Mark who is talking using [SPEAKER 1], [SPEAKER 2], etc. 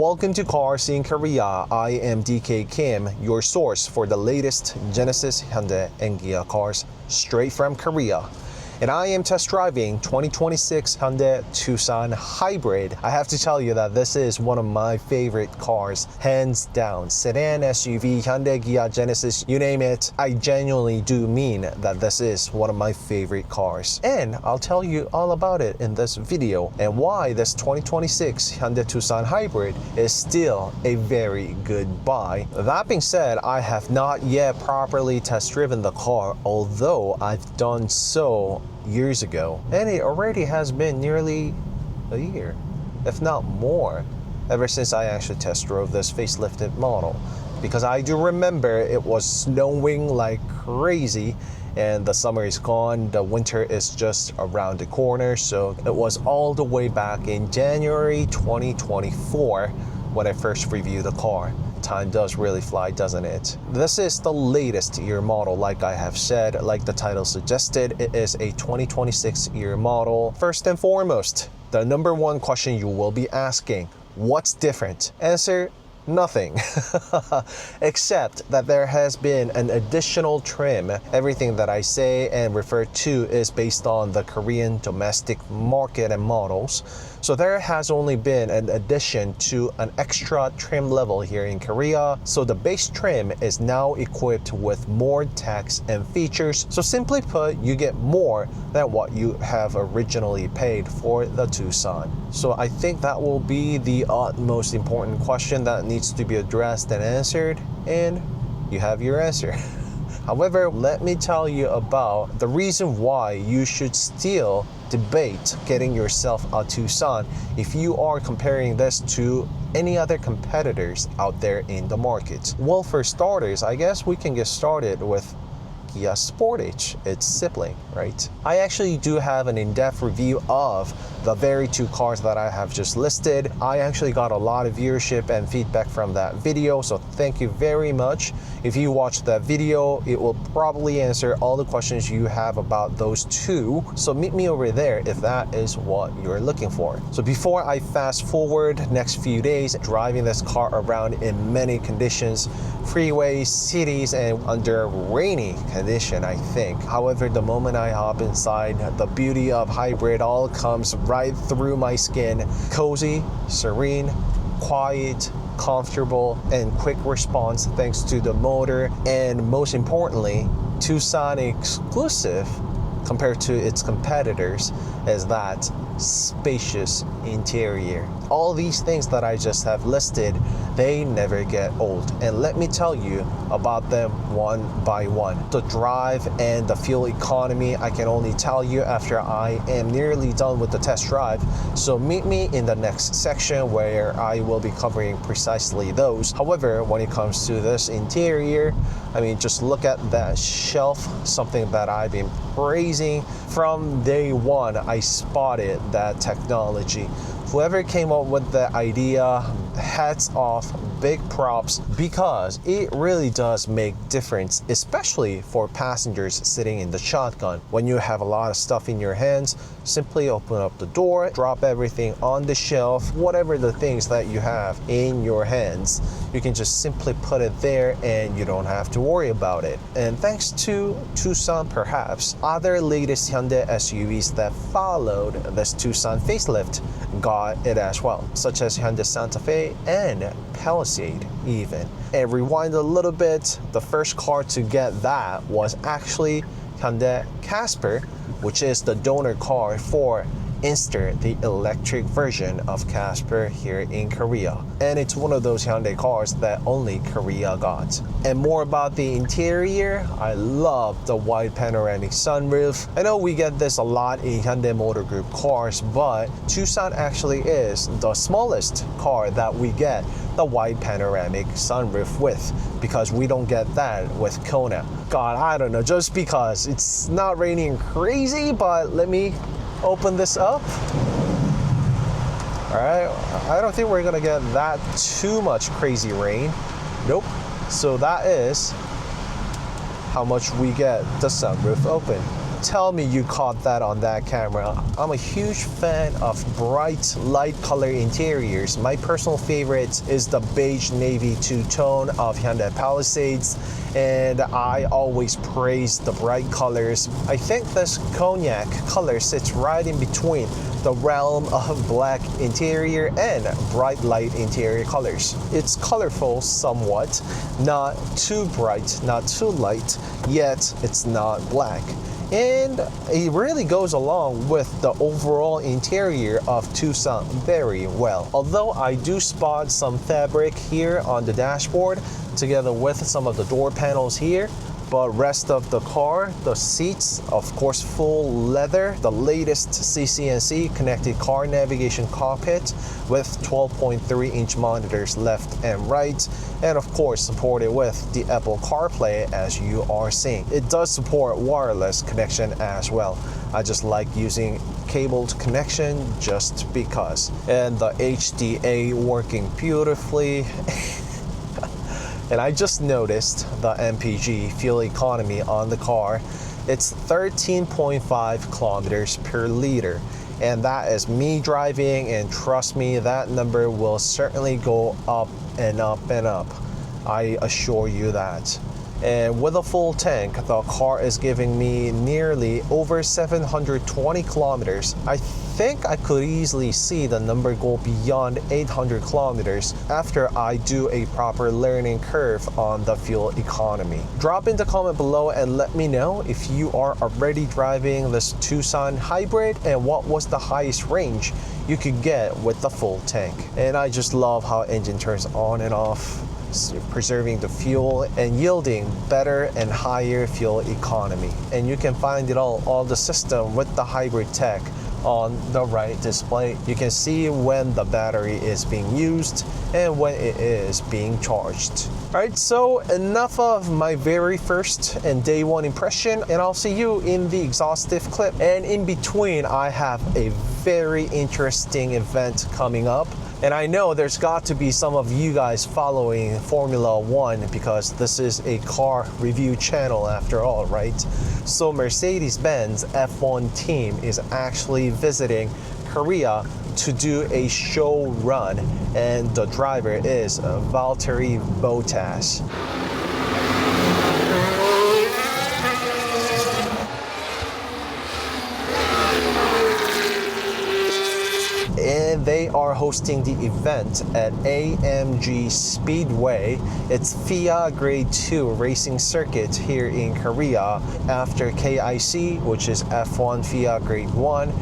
[SPEAKER 1] Welcome to CarSceneKorea. I am DK Kim, your source for the latest Genesis, Hyundai, and Kia cars straight from Korea. And I am test driving 2026 Hyundai Tucson Hybrid. I have to tell you that this is one of my favorite cars, hands down. Sedan, SUV, Hyundai, Kia, Genesis, you name it. I genuinely do mean that this is one of my favorite cars. And I'll tell you all about it in this video and why this 2026 Hyundai Tucson Hybrid is still a very good buy. That being said, I have not yet properly test driven the car, although I've done so years ago, and it already has been nearly a year, if not more, ever since I actually test drove this facelifted model, because I do remember it was snowing like crazy and the summer is gone, the winter is just around the corner. So it was all the way back in January 2024 when I first reviewed the car. Time does really fly, doesn't it? This is the latest year model, like I have said, like the title suggested. It is a 2026 year model. First and foremost, the number one question you will be asking, what's different? Answer, nothing. Except that there has been an additional trim. Everything that I say and refer to is based on the Korean domestic market and models. So there has only been an addition to an extra trim level here in Korea. So the base trim is now equipped with more text and features. So simply put, you get more than what you have originally paid for the Tucson. So I think that will be the utmost important question that needs to be addressed and answered, and you have your answer. However, let me tell you about the reason why you should still debate getting yourself a Tucson if you are comparing this to any other competitors out there in the market. Well, for starters, I guess we can get started with Kia Sportage, its sibling, right? I actually do have an in-depth review of the very two cars that I have just listed. I actually got a lot of viewership and feedback from that video, so thank you very much. If you watch that video, it will probably answer all the questions you have about those two. So meet me over there if that is what you're looking for. So before I fast forward next few days, driving this car around in many conditions, freeways, cities, and under rainy condition, I think. However, the moment I hop inside, the beauty of hybrid all comes right through my skin. Cozy, serene, quiet, comfortable, and quick response thanks to the motor, and most importantly, Tucson exclusive compared to its competitors is that spacious interior. All these things that I just have listed, they never get old, and let me tell you about them one by one. The drive and the fuel economy, I can only tell you after I am nearly done with the test drive, so meet me in the next section where I will be covering precisely those. However, when it comes to this interior, I mean, just look at that shelf, something that I've been praising from day one. I spotted that technology. Whoever came up with the idea, hats off, big props, because it really does make difference, especially for passengers sitting in the shotgun. When you have a lot of stuff in your hands, simply open up the door, drop everything on the shelf, whatever the things that you have in your hands, you can just simply put it there and you don't have to worry about it. And thanks to Tucson, perhaps, other latest Hyundai SUVs that followed this Tucson facelift got it as well, such as Hyundai Santa Fe and Palisade even. And rewind a little bit, the first car to get that was actually Hyundai Casper, which is the donor car for Inster, the electric version of Casper here in Korea. And it's one of those Hyundai cars that only Korea got. And more about the interior, I love the wide panoramic sunroof. I know we get this a lot in Hyundai Motor Group cars, but Tucson actually is the smallest car that we get the wide panoramic sunroof with, because we don't get that with Kona. God, I don't know, just because it's not raining crazy, but let me open this up. All right, I don't think we're gonna get that too much crazy rain. Nope. So that is how much we get the sunroof open. tell me you caught that on that camera. I'm a huge fan of bright, light color interiors. My personal favorite is the beige navy two-tone of Hyundai Palisades, and I always praise the bright colors. I think this cognac color sits right in between the realm of black interior and bright light interior colors. It's colorful somewhat, not too bright, not too light, yet it's not black. And it really goes along with the overall interior of Tucson very well. Although I do spot some fabric here on the dashboard together with some of the door panels here, but rest of the car, the seats, of course, full leather, the latest CCNC connected car navigation cockpit with 12.3-inch monitors left and right, and of course supported with the Apple CarPlay as you are seeing. It does support wireless connection as well. I just like using cabled connection just because. And the HDA working beautifully. And I just noticed the MPG fuel economy on the car. It's 13.5 kilometers per liter. And that is me driving, and trust me, that number will certainly go up and up and up. I assure you that. And with a full tank, the car is giving me nearly over 720 kilometers. I think I could easily see the number go beyond 800 kilometers after I do a proper learning curve on the fuel economy. Drop in the comment below and let me know if you are already driving this Tucson Hybrid and what was the highest range you could get with the full tank. And I just love how engine turns on and off, preserving the fuel and yielding better and higher fuel economy. And you can find it all the system with the hybrid tech on the right display. You can see when the battery is being used and when it is being charged. Alright, so enough of my very first and day one impression, and I'll see you in the exhaustive clip. And in between, I have a very interesting event coming up. And I know there's got to be some of you guys following Formula One because this is a car review channel after all, right? So Mercedes-Benz F1 team is actually visiting Korea to do a show run, and the driver is Valtteri Bottas. And they are hosting the event at AMG Speedway. It's FIA Grade 2 racing circuit here in Korea after KIC, which is F1 FIA Grade 1.